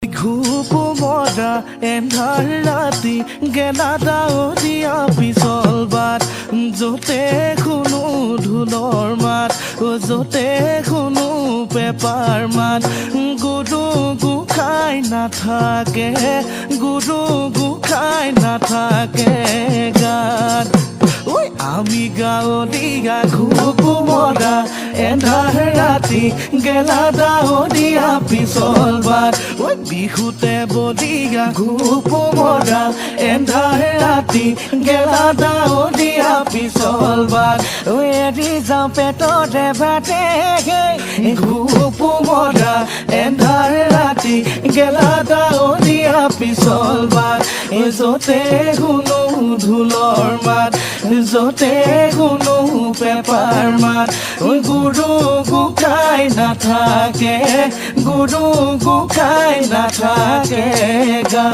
ঘুপ মৰা এন্ধাৰ ৰাতি গেলা ডাৱৰীয়া পিছল বাট য'তে শুনো ঢোলৰ মাত য'তে শুনো পেপাৰ মাত গুৰু গোসাঁই নাথাকে গুৰু গোসাঁই নাথাকে গাত আমি গাঁৱলীয়া ঘুপ মৰা এন্ধাৰ ৰাতি গেলা ডাৱৰীয়া পিছল বাট বিহুতে বলীয়া ঘুপ মৰা এন্ধাৰ ৰাতি গেলা ডাৱৰীয়া পিছল বাট এৰি যাওঁ পেটৰে ভাতে ঘুপ মৰা এন্ধাৰ ৰাতি গেলা ডাৱৰীয়া পিছল বাট য'তে শুনো ঢোলৰ মাত য'তে শুনো পেপাৰ মাত গুৰু গোসাঁই নাথাকে গুৰু গোসাঁই নাথাকে গা